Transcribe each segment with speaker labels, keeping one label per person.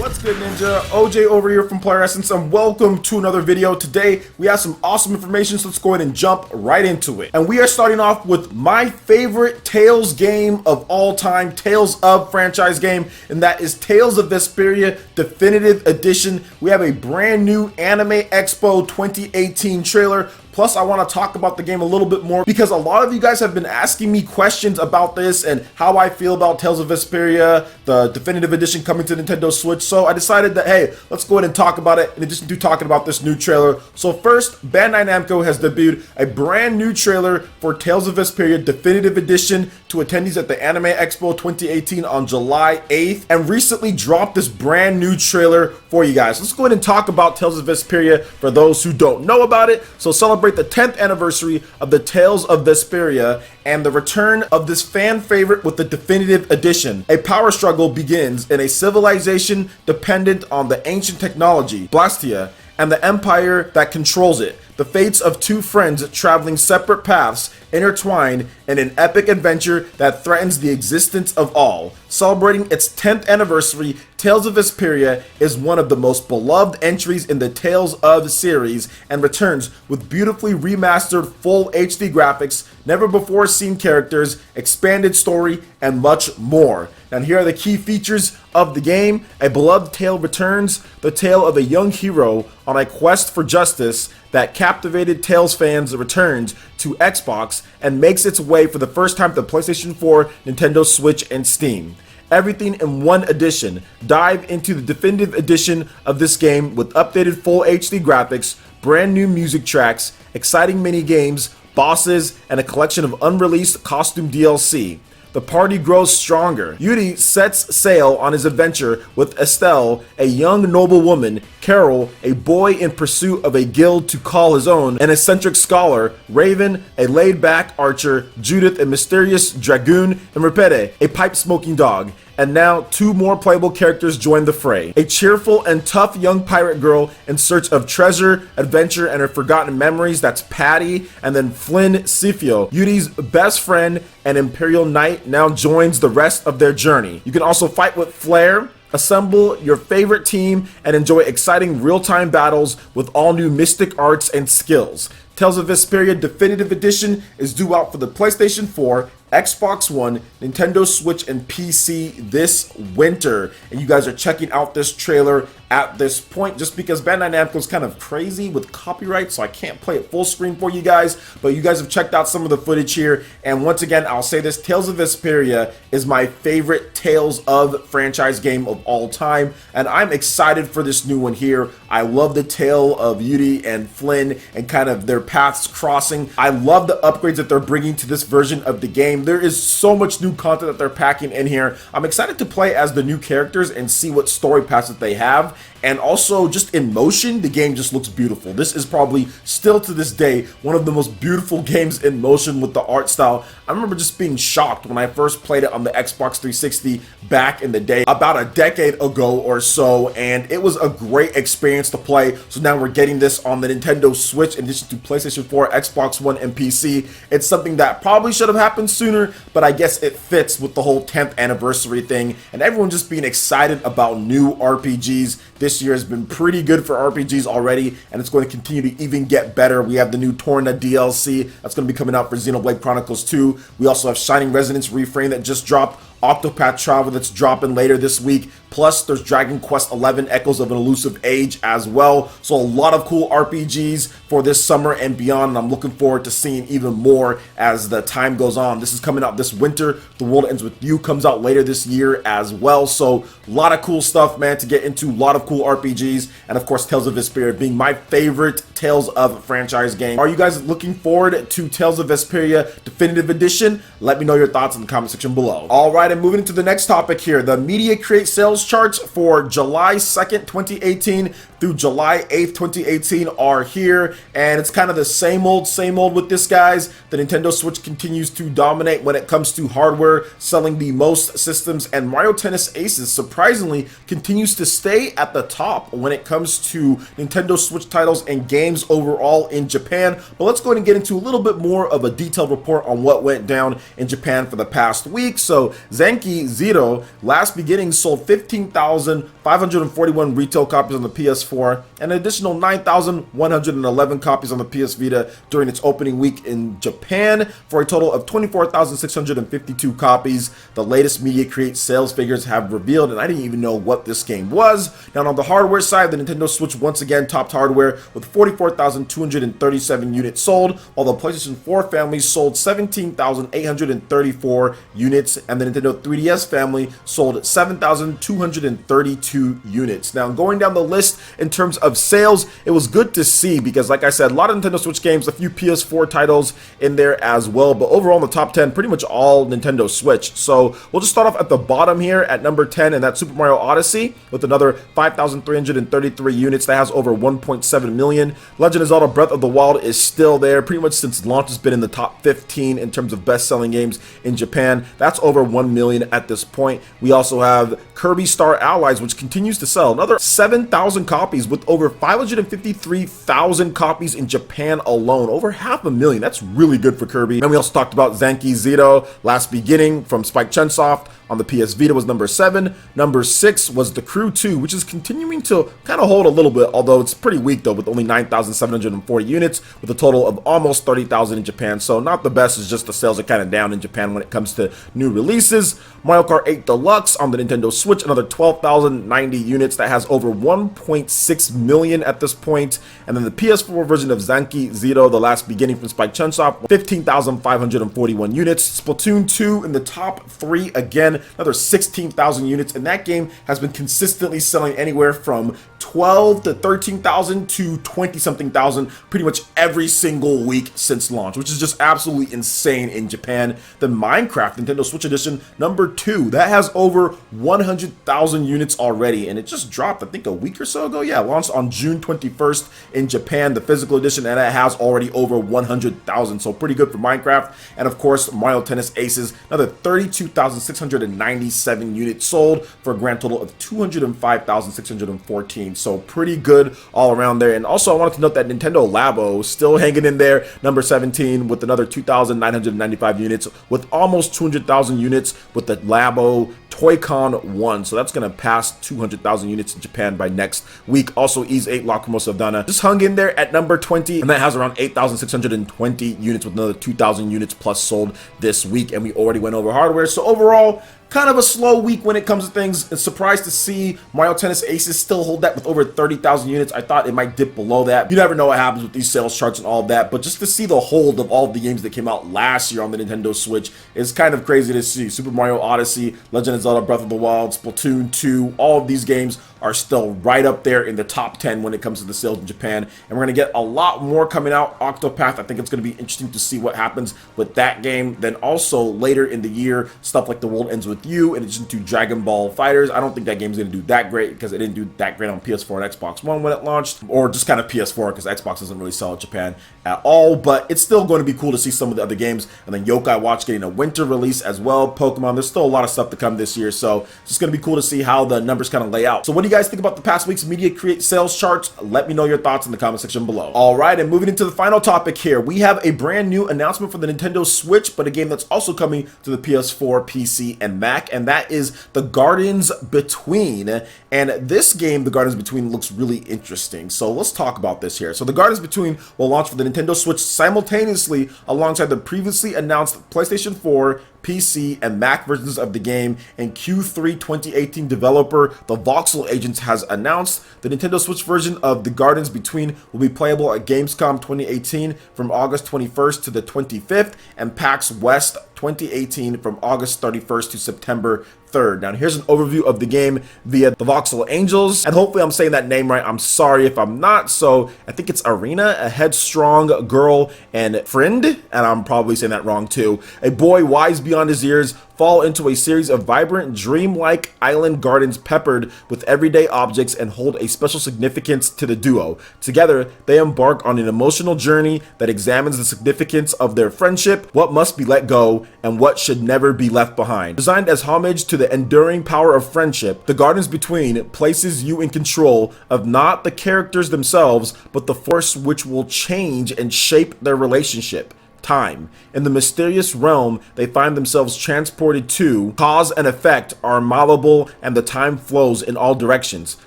Speaker 1: What's good, Ninja? OJ over here from Player Essence, and welcome to another video. Today we have some awesome information, so let's go ahead and jump right into it. And we are starting off with my favorite Tales game of all time, Tales of franchise game, and that is Tales of Vesperia Definitive Edition. We have a brand new Anime Expo 2018 trailer. Plus, I want to talk about the game a little bit more because a lot of you guys have been asking me questions about this and how I feel about Tales of Vesperia, the Definitive Edition coming to Nintendo Switch. So I decided that, hey, let's go ahead and talk about it in addition to talking about this new trailer. So first, Bandai Namco has debuted a brand new trailer for Tales of Vesperia Definitive Edition to attendees at the Anime Expo 2018 on July 8th and recently dropped this brand new trailer for you guys. Let's go ahead and talk about Tales of Vesperia for those who don't know about it. So celebrate the 10th anniversary of the Tales of Vesperia and the return of this fan favorite with the Definitive Edition. A power struggle begins in a civilization dependent on the ancient technology, Blastia, and the empire that controls it. The fates of two friends traveling separate paths intertwine in an epic adventure that threatens the existence of all. Celebrating its 10th anniversary, Tales of Vesperia is one of the most beloved entries in the Tales of series and returns with beautifully remastered full HD graphics, never before seen characters, expanded story, and much more. And here are the key features of the game. A beloved tale returns, the tale of a young hero on a quest for justice that captivated Tales fans returns to Xbox and makes its way for the first time to PlayStation 4, Nintendo Switch, and Steam. Everything in one edition. Dive into the definitive edition of this game with updated full HD graphics, brand new music tracks, exciting mini games, bosses, and a collection of unreleased costume DLC. The party grows stronger. Yuri sets sail on his adventure with Estelle, a young noble woman, Carol, a boy in pursuit of a guild to call his own, an eccentric scholar, Raven, a laid-back archer, Judith, a mysterious dragoon, and Repete, a pipe-smoking dog. And now, two more playable characters join the fray. A cheerful and tough young pirate girl in search of treasure, adventure, and her forgotten memories, that's Patty, and then Flynn Scipio, Yuri's best friend and Imperial Knight, now joins the rest of their journey. You can also fight with flair, assemble your favorite team, and enjoy exciting real-time battles with all new mystic arts and skills. Tales of Vesperia Definitive Edition is due out for the PlayStation 4, Xbox One, Nintendo Switch, and PC this winter. And you guys are checking out this trailer at this point just because Bandai Namco is kind of crazy with copyright, so I can't play it full screen for you guys, but you guys have checked out some of the footage here. And once again, I'll say this, Tales of Vesperia is my favorite Tales of franchise game of all time, and I'm excited for this new one here. I love the tale of Yuri and Flynn and kind of their paths crossing. I love the upgrades that they're bringing to this version of the game. There is so much new content that they're packing in here. I'm excited to play as the new characters and see what story paths that they have. And also, just in motion, the game just looks beautiful. This is probably still to this day one of the most beautiful games in motion with the art style. I remember just being shocked when I first played it on the Xbox 360 back in the day, about a decade ago or so, and it was a great experience to play. So now we're getting this on the Nintendo Switch in addition to PlayStation 4, Xbox One, and PC. It's something that probably should have happened sooner, but I guess it fits with the whole 10th anniversary thing and everyone just being excited about new RPGs. This year has been pretty good for RPGs already, and it's going to continue to even get better. We have the new Torna DLC that's going to be coming out for Xenoblade Chronicles 2. We also have Shining Resonance Reframe that just dropped, Octopath Traveler that's dropping later this week. Plus, there's Dragon Quest XI Echoes of an Elusive Age as well. So a lot of cool RPGs for this summer and beyond, and I'm looking forward to seeing even more as the time goes on. This is coming out this winter. The World Ends With You comes out later this year as well. So a lot of cool stuff, man, to get into. A lot of cool RPGs, and of course, Tales of Vesperia being my favorite Tales of franchise game. Are you guys looking forward to Tales of Vesperia Definitive Edition? Let me know your thoughts in the comment section below. All right, and moving into the next topic here, the Media Create sales charts for July 2nd, 2018 through July 8th, 2018 are here, and it's kind of the same old with this, guys. The Nintendo Switch continues to dominate when it comes to hardware, selling the most systems, and Mario Tennis Aces surprisingly continues to stay at the top when it comes to Nintendo Switch titles and games overall in Japan. But let's go ahead and get into a little bit more of a detailed report on what went down in Japan for the past week. So Zenki Zero Last Beginning sold 15,541 retail copies on the PS4 and an additional 9,111 copies on the PS Vita during its opening week in Japan for a total of 24,652 copies. The latest Media Create sales figures have revealed, and I didn't even know what this game was. Now on the hardware side, the Nintendo Switch once again topped hardware with 44,237 units sold, while the PlayStation 4 family sold 17,834 units, and the Nintendo 3DS family sold 7,232 units. Now going down the list in terms of sales, it was good to see because, like I said, a lot of Nintendo Switch games, a few PS4 titles in there as well, but overall in the top 10, pretty much all Nintendo Switch. So we'll just start off at the bottom here at number 10, and that's Super Mario Odyssey with another 5,333 units. That has over 1.7 million. Legend of Zelda Breath of the Wild is still there, pretty much since launch has been in the top 15 in terms of best-selling games in Japan. That's over 1 million at this point. We also have Kirby Star Allies, which continues to sell another 7,000 copies with over 553,000 copies in Japan alone, over 500,000. That's really good for Kirby. And we also talked about Zenki Zero Last Beginning from Spike Chunsoft on the PS Vita was number 7. Number 6 was The Crew 2, which is continuing to kind of hold a little bit, although it's pretty weak though, with only 9,740 units with a total of almost 30,000 in Japan. So not the best, it's just the sales are kind of down in Japan when it comes to new releases. Mario Kart 8 Deluxe on the Nintendo Switch, another 12,090 units. That has over 1.6 million at this point. And then the PS4 version of Zenki Zero The Last Beginning from Spike Chunsoft, 15,541 units. Splatoon 2 in the top 3 again, another 16,000 units, and that game has been consistently selling anywhere from 12 to 13,000 to 20 something thousand pretty much every single week since launch, which is just absolutely insane in Japan. The Minecraft Nintendo Switch Edition number 2, that has over 100,000 units already, and it just dropped I think a week or so ago. Yeah, launched on June 21st in Japan, the physical edition, and it has already over 100,000, so pretty good for Minecraft. And of course Mario Tennis Aces, another 32,697 units sold for a grand total of 205,614. So pretty good all around there. And also I wanted to note that Nintendo Labo still hanging in there, number 17 with another 2,995 units with almost 200,000 units with the Labo Toy-Con 1. So that's going to pass 200,000 units in Japan by next week. Also Ys 8 Lacrimosa Dana just hung in there at number 20, and that has around 8,620 units with another 2,000 units plus sold this week. And we already went over hardware. So overall, kind of a slow week when it comes to things. It's surprised to see Mario Tennis Aces still hold that with over 30,000 units. I thought it might dip below that. You never know what happens with these sales charts and all of that, but just to see the hold of all of the games that came out last year on the Nintendo Switch is kind of crazy to see. Super Mario Odyssey, Legend of Zelda Breath of the Wild, Splatoon 2, all of these games are still right up there in the top 10 when it comes to the sales in Japan, and we're going to get a lot more coming out. Octopath, I think it's going to be interesting to see what happens with that game. Then also later in the year, stuff like The World Ends With You, in addition to Dragon Ball Fighters. I don't think that game's going to do that great because it didn't do that great on PS4 and Xbox One when it launched, or just kind of PS4 because Xbox doesn't really sell in Japan at all, but it's still going to be cool to see some of the other games. And then Yokai Watch getting a winter release as well. Pokemon, there's still a lot of stuff to come this year, so it's just going to be cool to see how the numbers kind of lay out. So what do you guys think about the past week's Media Create sales charts? Let me know your thoughts in the comment section below. All right, and moving into the final topic here, we have a brand new announcement for the Nintendo Switch, but a game that's also coming to the PS4, PC, and Mac, and that is The Gardens Between. And this game, The Gardens Between, looks really interesting. So let's talk about this here. So The Gardens Between will launch for the Nintendo Switch simultaneously alongside the previously announced PlayStation 4, PC, and Mac versions of the game in Q3 2018. Developer The Voxel Agents has announced the Nintendo Switch version of The Gardens Between will be playable at Gamescom 2018 from August 21st to the 25th and PAX West 2018 from August 31st to September 3rd. Now here's an overview of the game via the Voxel Angels, and hopefully I'm saying that name right. I'm sorry if I'm not. So I think it's Arena, a headstrong girl and friend, and I'm probably saying that wrong too. A boy wise beyond his years fall into a series of vibrant, dreamlike island gardens peppered with everyday objects and hold a special significance to the duo. Together, they embark on an emotional journey that examines the significance of their friendship, what must be let go, and what should never be left behind. Designed as homage to the enduring power of friendship, The Gardens Between places you in control of not the characters themselves, but the force which will change and shape their relationship. time. In the mysterious realm they find themselves transported to, cause and effect are malleable and the time flows in all directions.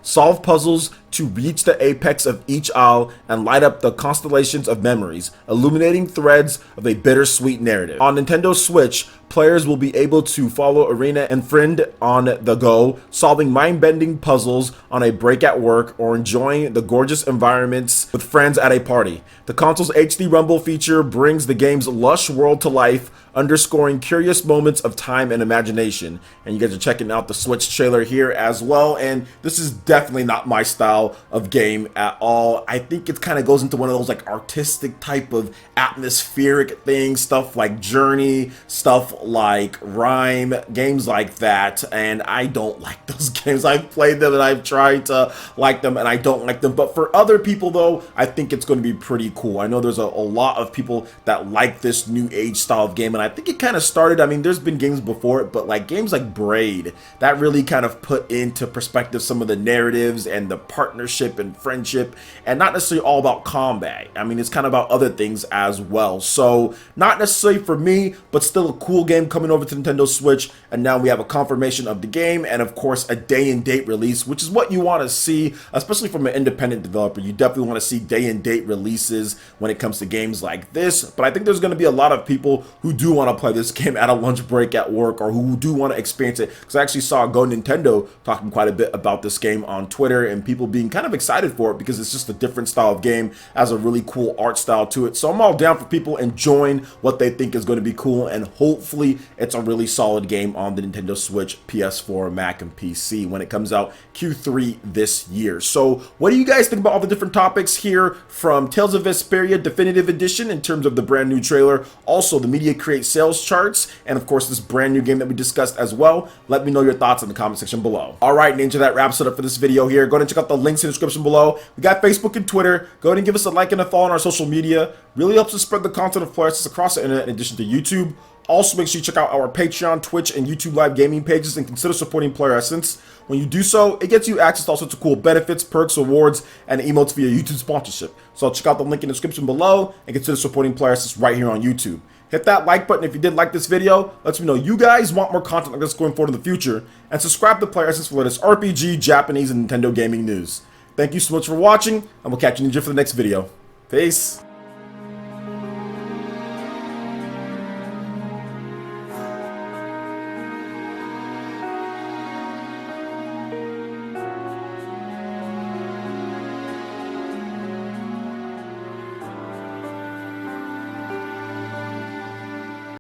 Speaker 1: Solve puzzles to reach the apex of each aisle and light up the constellations of memories, illuminating threads of a bittersweet narrative. On Nintendo Switch, players will be able to follow Arena and Friend on the go, solving mind-bending puzzles on a break at work, or enjoying the gorgeous environments with friends at a party. The console's HD Rumble feature brings the game's lush world to life, underscoring curious moments of time and imagination. And you guys are checking out the Switch trailer here as well, and this is definitely not my style of game at all. I think it kind of goes into one of those like artistic type of atmospheric things, stuff like Journey, stuff like Rhyme, games like that, and I don't like those games. I've played them and I've tried to like them and I don't like them, but for other people though, I think it's going to be pretty cool. I know there's a lot of people that like this new age style of game, and I think it kind of started, I mean, there's been games before it, but like games like Braid, that really kind of put into perspective some of the narratives and the partnership and friendship, and not necessarily all about combat. I mean, it's kind of about other things as well. So not necessarily for me, but still a cool game coming over to Nintendo Switch, and now we have a confirmation of the game and of course a day and date release, which is what you want to see, especially from an independent developer. You definitely want to see day and date releases when it comes to games like this, but I think there's going to be a lot of people who do want to play this game at a lunch break at work, or who do want to experience it, because I actually saw Go Nintendo talking quite a bit about this game on Twitter, and people being kind of excited for it because it's just a different style of game, has a really cool art style to it. So I'm all down for people enjoying what they think is going to be cool, and hopefully it's a really solid game on the Nintendo Switch, PS4, Mac, and PC when it comes out Q3 this year. So what do you guys think about all the different topics here from Tales of Vesperia Definitive Edition in terms of the brand new trailer, also the Media Create sales charts, and of course this brand new game that we discussed as well? Let me know your thoughts in the comment section below. All right, Ninja, that wraps it up for this video here. Go ahead and check out the links in the description below. We got Facebook and Twitter. Go ahead and give us a like and a follow on our social media. Really helps us spread the content of Player Essence across the internet in addition to YouTube. Also, make sure you check out our Patreon, Twitch, and YouTube live gaming pages and consider supporting Player Essence. When you do so, it gets you access to all sorts of cool benefits, perks, rewards, and emotes via YouTube sponsorship. So check out the link in the description below and consider supporting Player Essence right here on YouTube. Hit that like button if you did like this video. Lets me know you guys want more content like this going forward in the future. And subscribe to Player Essence for the latest RPG, Japanese, and Nintendo gaming news. Thank you so much for watching, and we'll catch you Ninja for the next video. Peace.